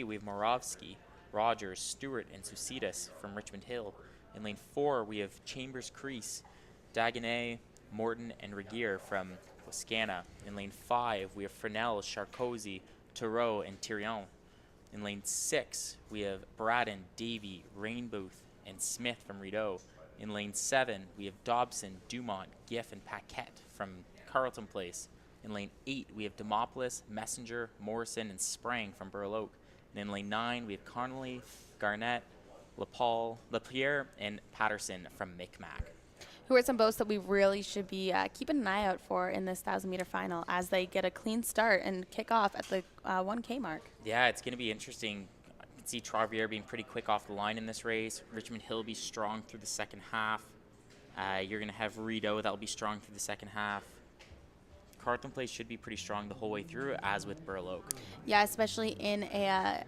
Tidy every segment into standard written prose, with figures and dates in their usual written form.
we have Moravsky, Rogers, Stewart, and Susidis from Richmond Hill. In lane 4, we have Chambers Crease, Dagonet, Morton, and Regier from Toscana. In lane 5, we have Fresnel, Charcozy, Thoreau, and Tyrion. In lane 6, we have Braddon, Davy, Rainbooth, and Smith from Rideau. In lane 7, we have Dobson, Dumont, Giff, and Paquette from Carleton Place. In lane 8, we have Demopolis, Messenger, Morrison, and Sprang from Burloak. And in lane 9, we have Connolly, Garnett, Lapierre, and Patterson from Micmac. Who are some boats that we really should be keeping an eye out for in this 1,000-meter final as they get a clean start and kick off at the 1K mark? Yeah, it's going to be interesting. I can see Travier being pretty quick off the line in this race. Richmond Hill be strong through the second half. You're going to have Rideau that will be strong through the second half. Carleton Place should be pretty strong the whole way through, as with Burloak. Yeah, especially in a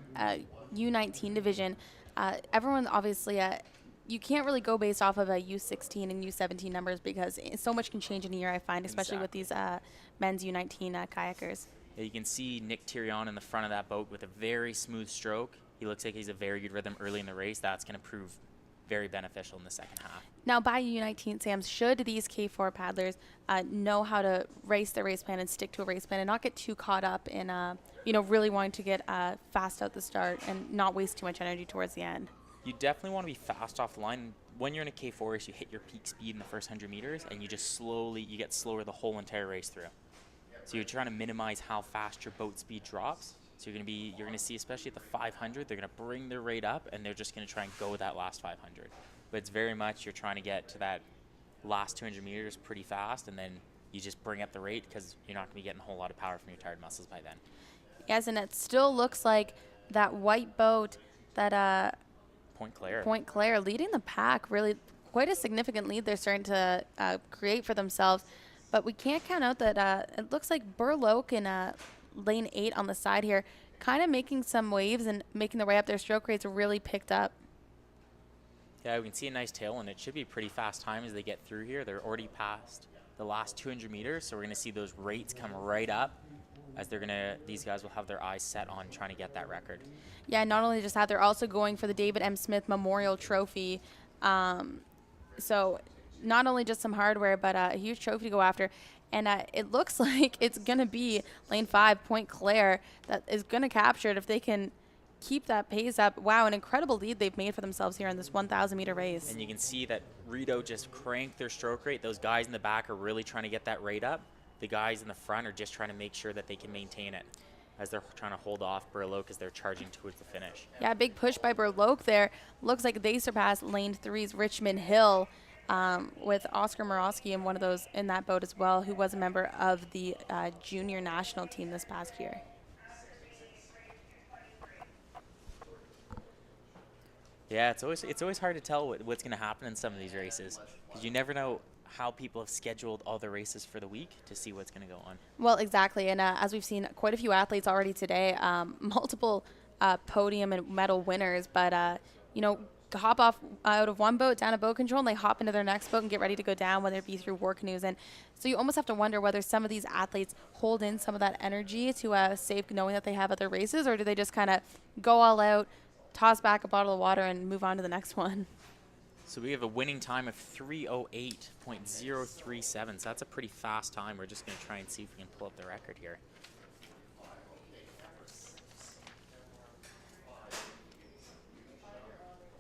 U19 division. Everyone obviously, you can't really go based off of a U16 and U17 numbers because so much can change in a year, I find, especially with these men's U19 kayakers. Yeah, you can see Nick Tyrion in the front of that boat with a very smooth stroke. He looks like he's a very good rhythm early in the race. That's going to prove very beneficial in the second half. Now, by U19, Sam, should these K4 paddlers know how to race their race plan and stick to a race plan and not get too caught up in, really wanting to get fast out the start and not waste too much energy towards the end? You definitely want to be fast off the line. When you're in a K4 race, you hit your peak speed in the first 100 meters, and you get slower the whole entire race through. So you're trying to minimize how fast your boat speed drops. So you're going to see, especially at the 500, they're going to bring their rate up, and they're just going to try and go that last 500. But it's very much you're trying to get to that last 200 meters pretty fast, and then you just bring up the rate because you're not going to be getting a whole lot of power from your tired muscles by then. Yes, and it still looks like that white boat, that Point Claire leading the pack, really quite a significant lead they're starting to create for themselves. But we can't count out that it looks like Burloak in lane 8 on the side here, kind of making some waves and making their way up. Their stroke rates really picked up. Yeah, we can see a nice tail, and it should be a pretty fast time as they get through here. They're already past the last 200 meters, so we're going to see those rates come right up as these guys will have their eyes set on trying to get that record. Yeah, not only just that, they're also going for the David M. Smith Memorial Trophy. So not only just some hardware, but a huge trophy to go after. And it looks like it's going to be lane 5, Point Claire, that is going to capture it if they can keep that pace up. Wow, an incredible lead they've made for themselves here in this 1,000-meter race. And you can see that Rideau just cranked their stroke rate. Those guys in the back are really trying to get that rate up. The guys in the front are just trying to make sure that they can maintain it as they're trying to hold off Burloak as they're charging towards the finish. Yeah, big push by Burloak there. Looks like they surpassed lane 3's Richmond Hill with Oscar Morosky in that boat as well, who was a member of the junior national team this past year. Yeah, it's always hard to tell what's going to happen in some of these races because you never know how people have scheduled all their races for the week to see what's going to go on. Well, exactly. And as we've seen quite a few athletes already today, multiple podium and medal winners, but, hop off out of one boat down a boat control and they hop into their next boat and get ready to go down, whether it be through war canoes. And so you almost have to wonder whether some of these athletes hold in some of that energy to save knowing that they have other races, or do they just kind of go all out, toss back a bottle of water and move on to the next one? So we have a winning time of 3:08.037. So that's a pretty fast time. We're just going to try and see if we can pull up the record here.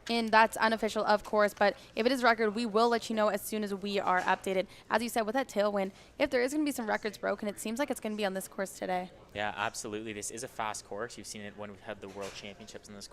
And that's unofficial, of course, but if it is record, we will let you know as soon as we are updated. As you said, with that tailwind, if there is going to be some records broken, it seems like it's going to be on this course today. Yeah, absolutely. This is a fast course. You've seen it when we've had the World Championships in this course.